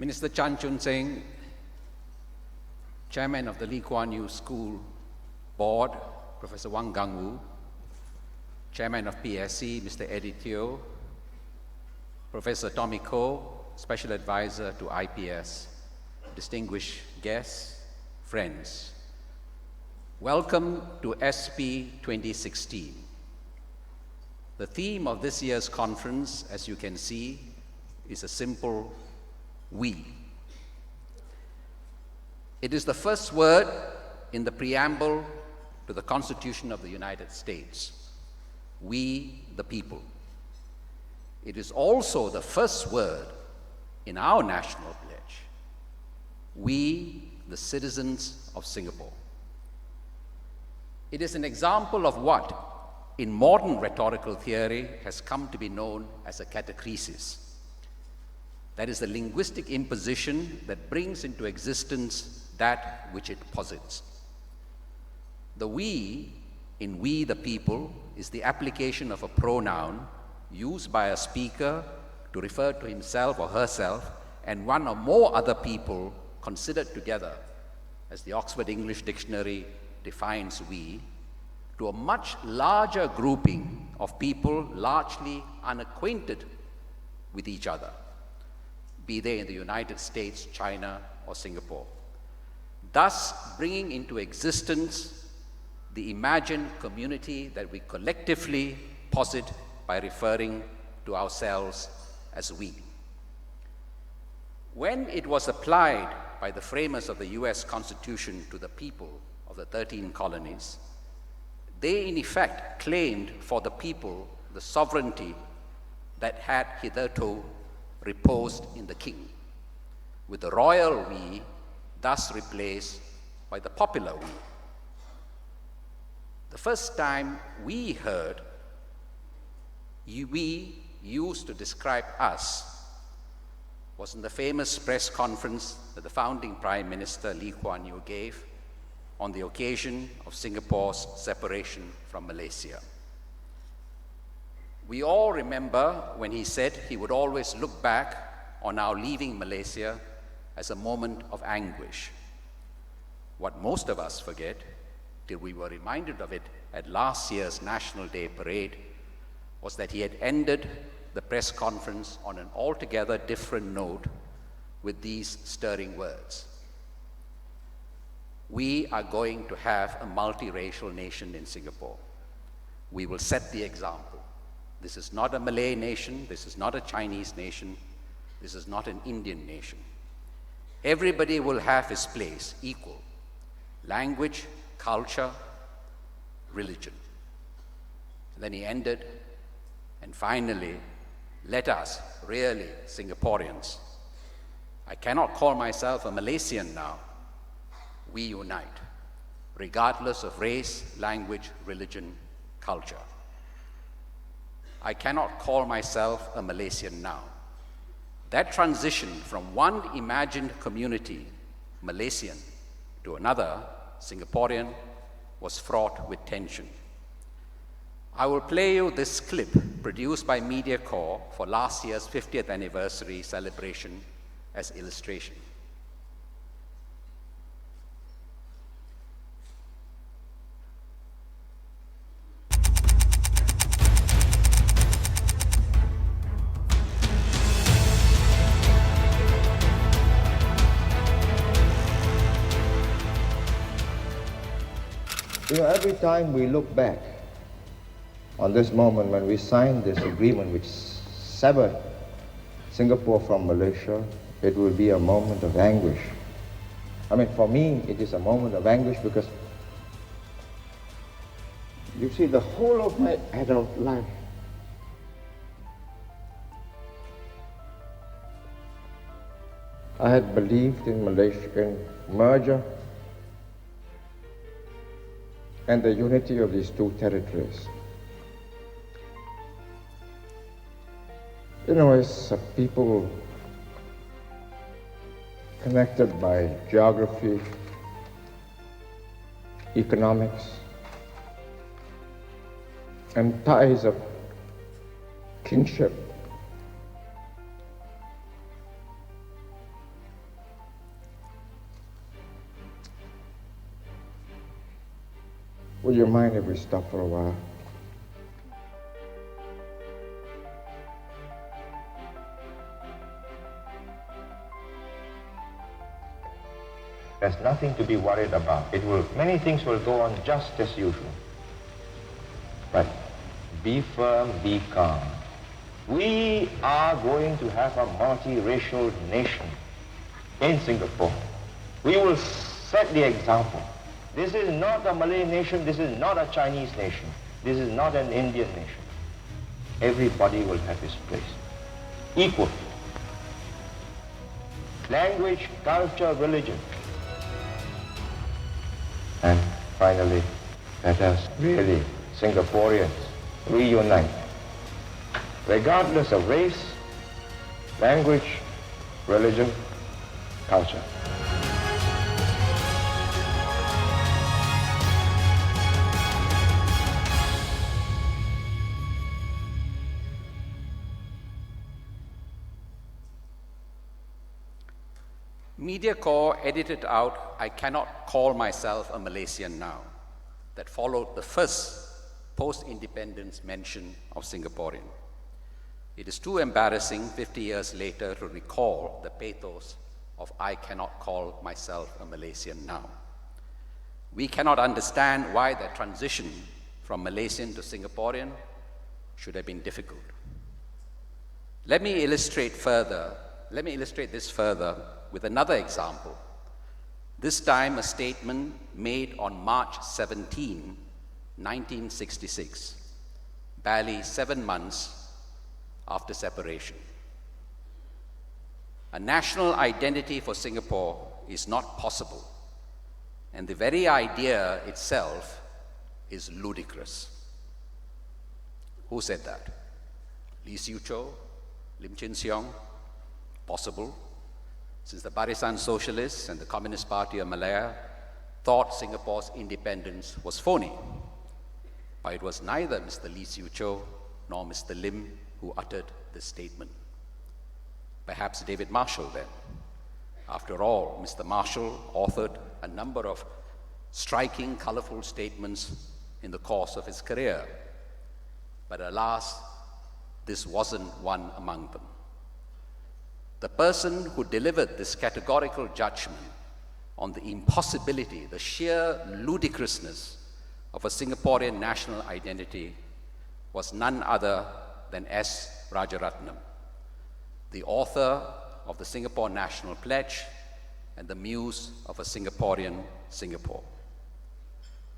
Minister Chan Chun Sing, Chairman of the Lee Kuan Yew School Board, Professor Wang Gangwu, Chairman of PSC, Mr. Eddie Teo, Professor Tommy Koh, Special Advisor to IPS, distinguished guests, friends. Welcome to SP 2016. The theme of this year's conference, as you can see, is a simple we. It is the first word in the preamble to the Constitution of the United States. We, the people. It is also the first word in our national pledge. We, the citizens of Singapore. It is an example of what, in modern rhetorical theory, has come to be known as a catachresis. That is the linguistic imposition that brings into existence that which it posits. The we, in we the people, is the application of a pronoun used by a speaker to refer to himself or herself and one or more other people considered together, as the Oxford English Dictionary defines we, to a much larger grouping of people largely unacquainted with each other, be they in the United States, China, or Singapore, thus bringing into existence the imagined community that we collectively posit by referring to ourselves as we. When it was applied by the framers of the US Constitution to the people of the 13 colonies, they in effect claimed for the people the sovereignty that had hitherto reposed in the king, with the royal we thus replaced by the popular we. The first time we heard we used to describe us was in the famous press conference that the founding Prime Minister Lee Kuan Yew gave on the occasion of Singapore's separation from Malaysia. We all remember when he said he would always look back on our leaving Malaysia as a moment of anguish. What most of us forget, till we were reminded of it at last year's National Day parade, was that he had ended the press conference on an altogether different note with these stirring words. We are going to have a multiracial nation in Singapore. We will set the example. This is not a Malay nation, this is not a Chinese nation, this is not an Indian nation. Everybody will have his place, equal. Language, culture, religion. Then he ended, and finally, let us, really Singaporeans, I cannot call myself a Malaysian now. We unite, regardless of race, language, religion, culture. I cannot call myself a Malaysian now. That transition from one imagined community, Malaysian, to another, Singaporean, was fraught with tension. I will play you this clip produced by MediaCorp for last year's 50th anniversary celebration as illustration. You know, every time we look back on this moment when we signed this agreement which severed Singapore from Malaysia, it will be a moment of anguish. I mean, for me, it is a moment of anguish because you see, the whole of my adult life, I had believed in Malaysia, in merger, and the unity of these two territories. You know, as a people connected by geography, economics, and ties of kinship, Would you mind if we stop for a while? There's nothing to be worried about. Many things will go on just as usual. But be firm, be calm. We are going to have a multiracial nation in Singapore. We will set the example. This is not a Malay nation, this is not a Chinese nation, this is not an Indian nation. Everybody will have his place, equal. Language, culture, religion. And finally, let us really, Singaporeans, reunite, regardless of race, language, religion, culture. MediaCorp edited out "I cannot call myself a Malaysian now" that followed the first post-independence mention of Singaporean. It is too embarrassing 50 years later to recall the pathos of "I cannot call myself a Malaysian now." We cannot understand why the transition from Malaysian to Singaporean should have been difficult. Let me illustrate this further with another example. This time a statement made on March 17, 1966, barely 7 months after separation. A national identity for Singapore is not possible, and the very idea itself is ludicrous. Who said that? Lee Siew Chow? Lim Chin Siong? Possible, since the Barisan Socialists and the Communist Party of Malaya thought Singapore's independence was phony. But it was neither Mr. Lee Siew Chow nor Mr. Lim who uttered this statement. Perhaps David Marshall then. After all, Mr. Marshall authored a number of striking, colorful statements in the course of his career. But alas, this wasn't one among them. The person who delivered this categorical judgment on the impossibility, the sheer ludicrousness of a Singaporean national identity was none other than S. Rajaratnam, the author of the Singapore National Pledge and the muse of a Singaporean Singapore.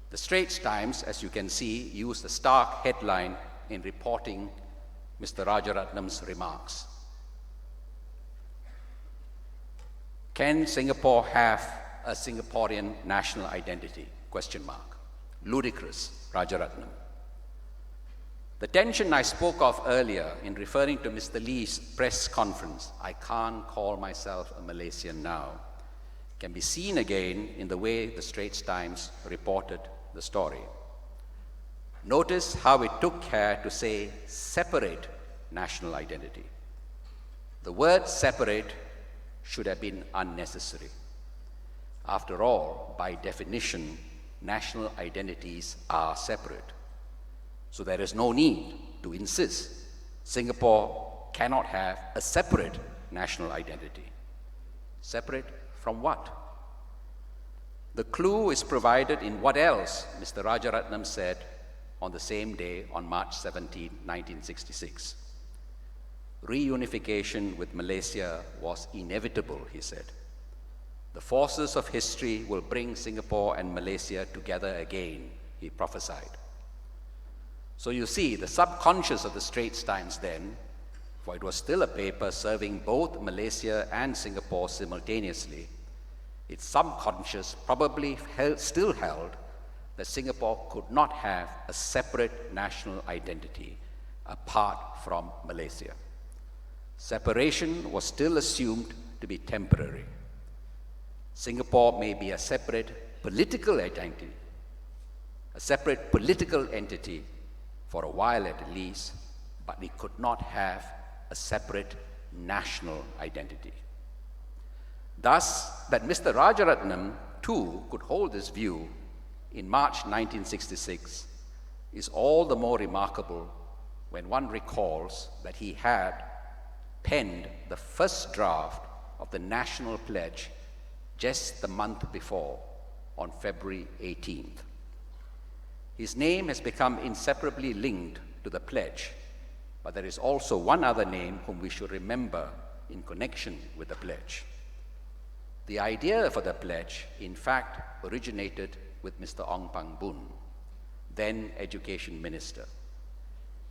The Straits Times, as you can see, used a stark headline in reporting Mr. Rajaratnam's remarks. Can Singapore have a Singaporean national identity? Question mark. Ludicrous, Rajaratnam. The tension I spoke of earlier in referring to Mr. Lee's press conference, "I can't call myself a Malaysian now," can be seen again in the way the Straits Times reported the story. Notice how it took care to say separate national identity. The word separate should have been unnecessary. After all, by definition, national identities are separate. So there is no need to insist Singapore cannot have a separate national identity. Separate from what? The clue is provided in what else Mr. Rajaratnam said on the same day on March 17, 1966. Reunification with Malaysia was inevitable, he said. The forces of history will bring Singapore and Malaysia together again, he prophesied. So you see, the subconscious of the Straits Times then, for it was still a paper serving both Malaysia and Singapore simultaneously, its subconscious probably still held that Singapore could not have a separate national identity apart from Malaysia. Separation was still assumed to be temporary. Singapore may be a separate political identity, for a while at least, but it could not have a separate national identity. Thus, that Mr. Rajaratnam too could hold this view in March 1966 is all the more remarkable when one recalls that he had penned the first draft of the national pledge just the month before, on February 18th. His name has become inseparably linked to the pledge, but there is also one other name whom we should remember in connection with the pledge. The idea for the pledge, in fact, originated with Mr. Ong Pang Boon, then Education Minister.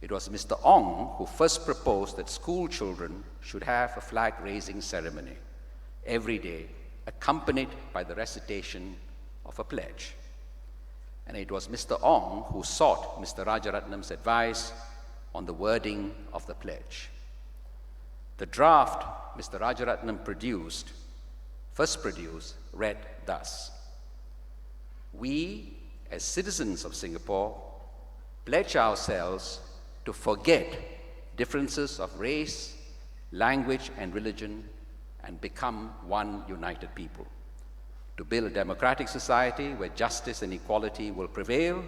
It was Mr. Ong who first proposed that school children should have a flag-raising ceremony every day, accompanied by the recitation of a pledge. And it was Mr. Ong who sought Mr. Rajaratnam's advice on the wording of the pledge. The draft Mr. Rajaratnam first produced, read thus: "We, as citizens of Singapore, pledge ourselves to forget differences of race, language, and religion and become one united people, to build a democratic society where justice and equality will prevail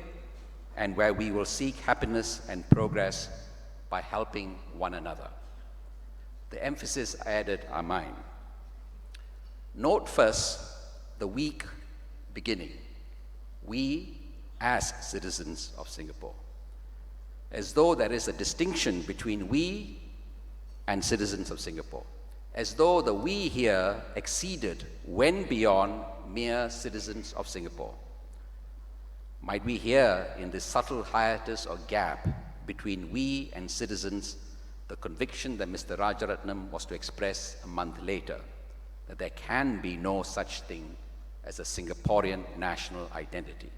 and where we will seek happiness and progress by helping one another." The emphasis added are mine. Note first the weak beginning. We as citizens of Singapore. As though there is a distinction between we and citizens of Singapore. As though the we here exceeded, went beyond mere citizens of Singapore. Might we hear in this subtle hiatus or gap between we and citizens the conviction that Mr. Rajaratnam was to express a month later, that there can be no such thing as a Singaporean national identity.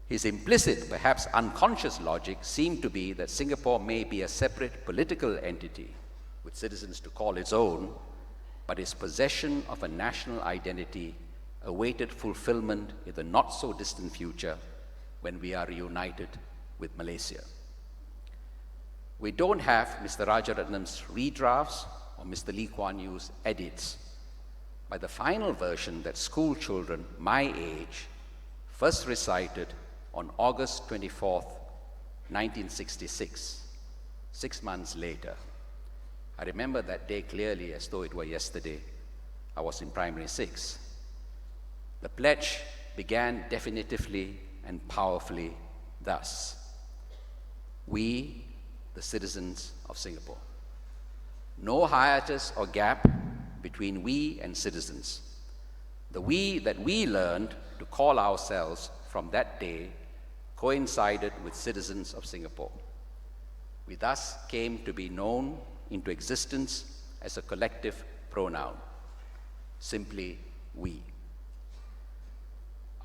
His implicit, perhaps unconscious logic seemed to be that Singapore may be a separate political entity with citizens to call its own, but its possession of a national identity awaited fulfillment in the not-so-distant future when we are reunited with Malaysia. We don't have Mr. Rajaratnam's redrafts or Mr. Lee Kuan Yew's edits, but the final version that school children my age first recited on August 24th, 1966, 6 months later. I remember that day clearly as though it were yesterday. I was in primary 6. The pledge began definitively and powerfully thus: "We, the citizens of Singapore." No hiatus or gap between we and citizens. The we that we learned to call ourselves from that day coincided with citizens of Singapore. We thus came to be known into existence as a collective pronoun, simply we.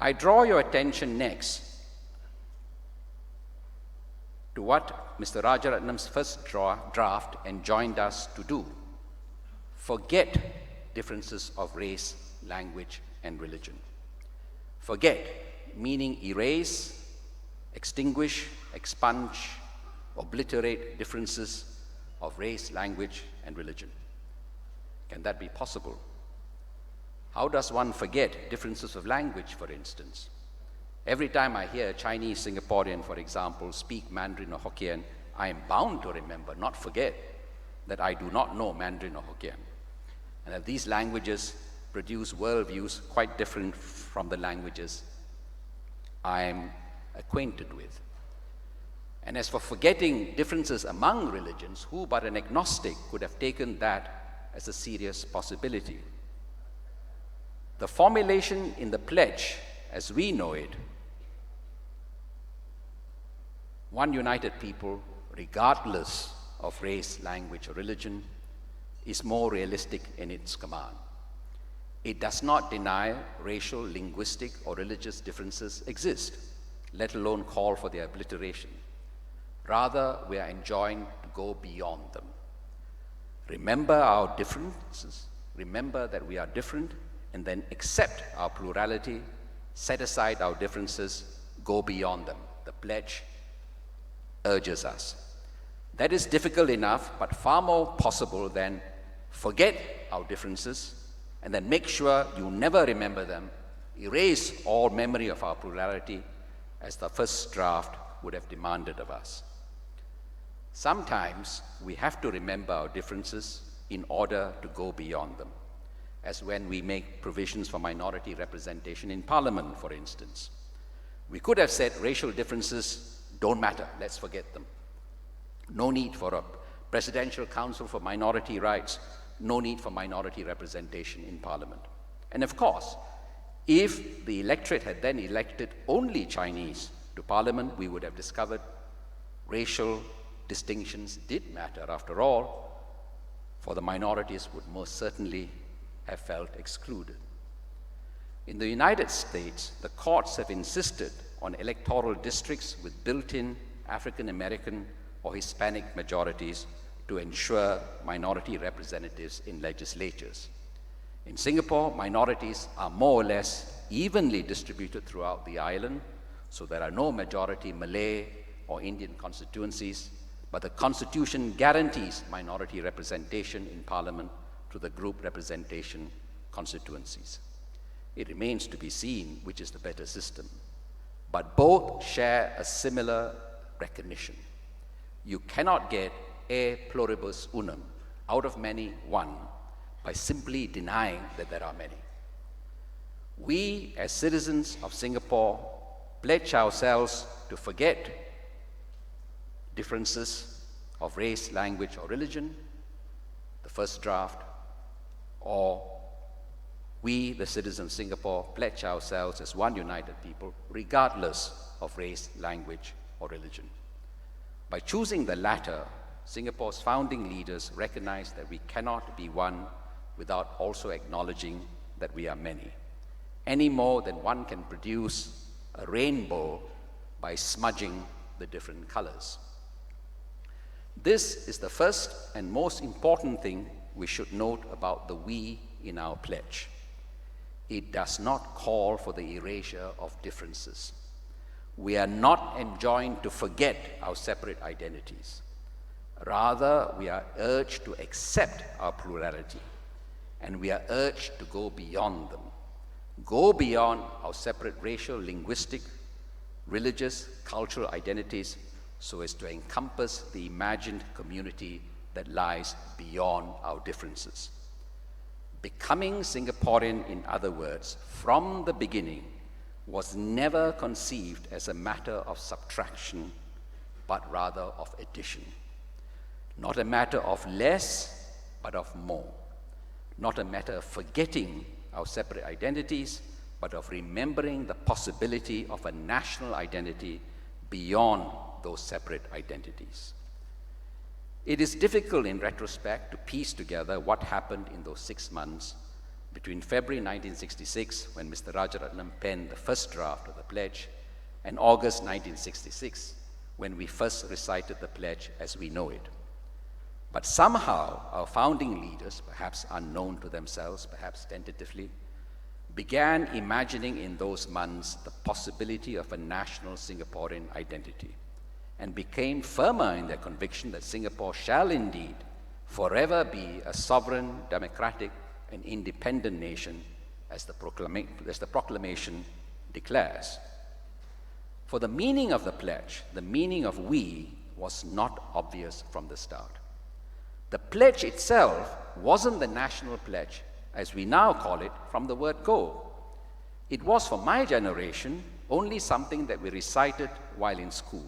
I draw your attention next to what Mr. Rajaratnam's first draft enjoined us to do: forget differences of race, language, and religion. Forget, meaning erase, extinguish, expunge, obliterate differences of race, language, and religion. Can that be possible? How does one forget differences of language, for instance? Every time I hear a Chinese Singaporean, for example, speak Mandarin or Hokkien, I am bound to remember, not forget, that I do not know Mandarin or Hokkien, and that these languages produce worldviews quite different from the languages I am acquainted with. And as for forgetting differences among religions, who but an agnostic could have taken that as a serious possibility? The formulation in the pledge, as we know it, one united people, regardless of race, language, or religion, is more realistic in its command. It does not deny racial, linguistic, or religious differences exist, let alone call for their obliteration. Rather, we are enjoined to go beyond them. Remember our differences, remember that we are different, and then accept our plurality, set aside our differences, go beyond them. The pledge urges us. That is difficult enough, but far more possible than forget our differences and then make sure you never remember them erase all memory of our plurality as the first draft would have demanded of us. Sometimes we have to remember our differences in order to go beyond them, as when we make provisions for minority representation in Parliament, for instance. We could have said racial differences don't matter, let's forget them. No need for a Presidential Council for Minority Rights, no need for minority representation in Parliament. And of course, if the electorate had then elected only Chinese to Parliament, we would have discovered racial distinctions did matter after all, for the minorities would most certainly have felt excluded. In the United States, the courts have insisted on electoral districts with built-in African American or Hispanic majorities to ensure minority representatives in legislatures. In Singapore, minorities are more or less evenly distributed throughout the island, so there are no majority Malay or Indian constituencies, but the Constitution guarantees minority representation in Parliament through the group representation constituencies. It remains to be seen which is the better system, but both share a similar recognition. You cannot get a pluribus unum, out of many, one, by simply denying that there are many. We, as citizens of Singapore, pledge ourselves to forget differences of race, language, or religion, the first draft, or we, the citizens of Singapore, pledge ourselves as one united people, regardless of race, language, or religion. By choosing the latter, Singapore's founding leaders recognized that we cannot be one without also acknowledging that we are many, any more than one can produce a rainbow by smudging the different colors. This is the first and most important thing we should note about the we in our pledge. It does not call for the erasure of differences. We are not enjoined to forget our separate identities. Rather, we are urged to accept our plurality, and we are urged to go beyond them. Go beyond our separate racial, linguistic, religious, cultural identities so as to encompass the imagined community that lies beyond our differences. Becoming Singaporean, in other words, from the beginning, was never conceived as a matter of subtraction, but rather of addition. Not a matter of less, but of more. Not a matter of forgetting our separate identities, but of remembering the possibility of a national identity beyond those separate identities. It is difficult in retrospect to piece together what happened in those 6 months between February 1966, when Mr. Rajaratnam penned the first draft of the pledge, and August 1966, when we first recited the pledge as we know it. But somehow, our founding leaders, perhaps unknown to themselves, perhaps tentatively, began imagining in those months the possibility of a national Singaporean identity, and became firmer in their conviction that Singapore shall indeed forever be a sovereign, democratic, and independent nation, as the proclamation declares. For the meaning of the pledge, the meaning of we, was not obvious from the start. The pledge itself wasn't the national pledge, as we now call it, from the word go. It was, for my generation, only something that we recited while in school,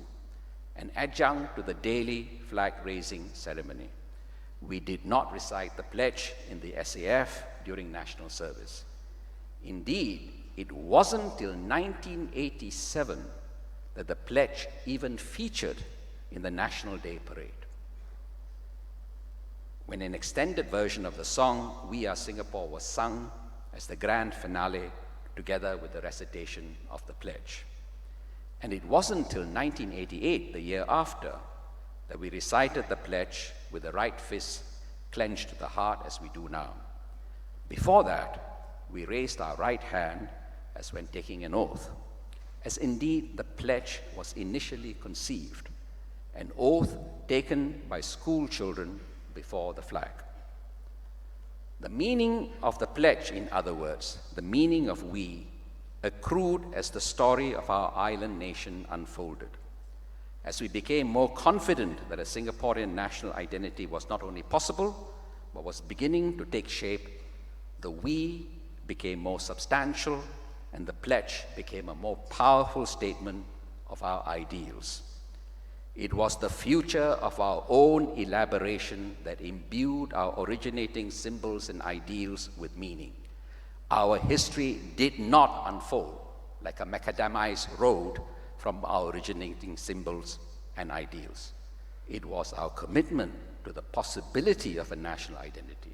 an adjunct to the daily flag-raising ceremony. We did not recite the pledge in the SAF during national service. Indeed, it wasn't till 1987 that the pledge even featured in the National Day Parade, when an extended version of the song, We Are Singapore, was sung as the grand finale together with the recitation of the pledge. And it wasn't until 1988, the year after, that we recited the pledge with the right fist clenched to the heart as we do now. Before that, we raised our right hand as when taking an oath, as indeed the pledge was initially conceived, an oath taken by school children before the flag. The meaning of the pledge, in other words, the meaning of we, accrued as the story of our island nation unfolded. As we became more confident that a Singaporean national identity was not only possible, but was beginning to take shape, the we became more substantial, and the pledge became a more powerful statement of our ideals. It was the future of our own elaboration that imbued our originating symbols and ideals with meaning. Our history did not unfold like a macadamized road from our originating symbols and ideals. It was our commitment to the possibility of a national identity,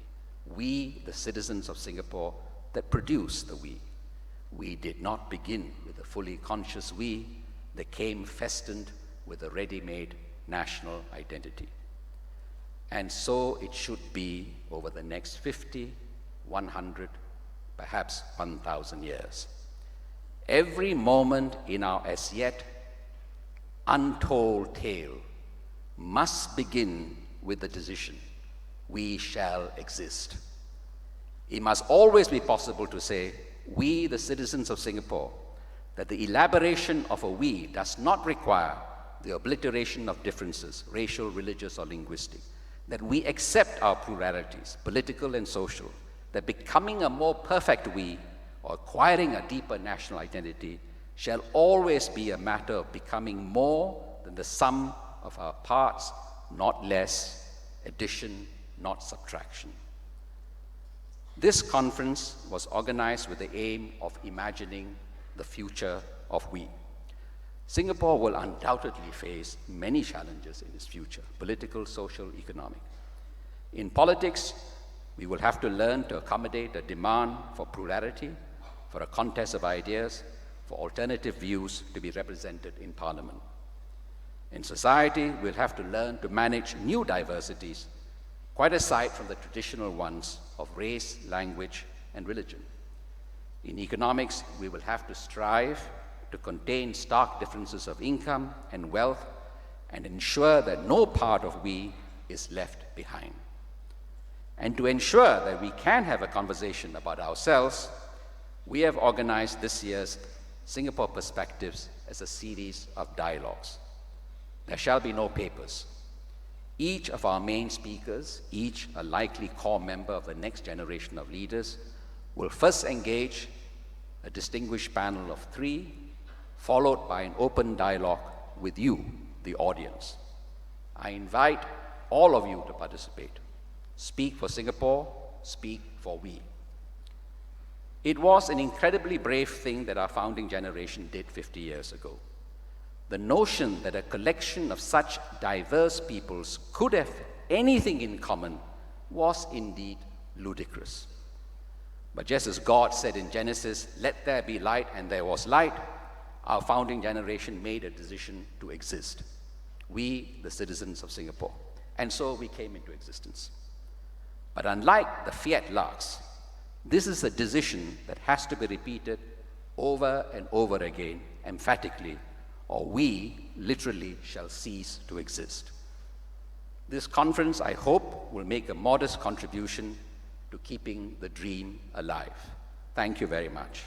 we, the citizens of Singapore, that produced the we. We did not begin with a fully conscious we that came festooned with a ready-made national identity. And so it should be over the next 50, 100, perhaps 1,000 years. Every moment in our as yet untold tale must begin with the decision, we shall exist. It must always be possible to say, we, the citizens of Singapore, that the elaboration of a we does not require the obliteration of differences, racial, religious, or linguistic, that we accept our pluralities, political and social, that becoming a more perfect we, or acquiring a deeper national identity, shall always be a matter of becoming more than the sum of our parts, not less, addition, not subtraction. This conference was organized with the aim of imagining the future of we. Singapore will undoubtedly face many challenges in its future, political, social, economic. In politics, we will have to learn to accommodate a demand for plurality, for a contest of ideas, for alternative views to be represented in Parliament. In society, we'll have to learn to manage new diversities, quite aside from the traditional ones of race, language, and religion. In economics, we will have to strive to contain stark differences of income and wealth and ensure that no part of we is left behind. And to ensure that we can have a conversation about ourselves, we have organized this year's Singapore Perspectives as a series of dialogues. There shall be no papers. Each of our main speakers, each a likely core member of the next generation of leaders, will first engage a distinguished panel of 3, followed by an open dialogue with you, the audience. I invite all of you to participate. Speak for Singapore, speak for we. It was an incredibly brave thing that our founding generation did 50 years ago. The notion that a collection of such diverse peoples could have anything in common was indeed ludicrous. But just as God said in Genesis, "Let there be light," and there was light, our founding generation made a decision to exist. We, the citizens of Singapore. And so we came into existence. But unlike the fiat lux, this is a decision that has to be repeated over and over again, emphatically, or we literally shall cease to exist. This conference, I hope, will make a modest contribution to keeping the dream alive. Thank you very much.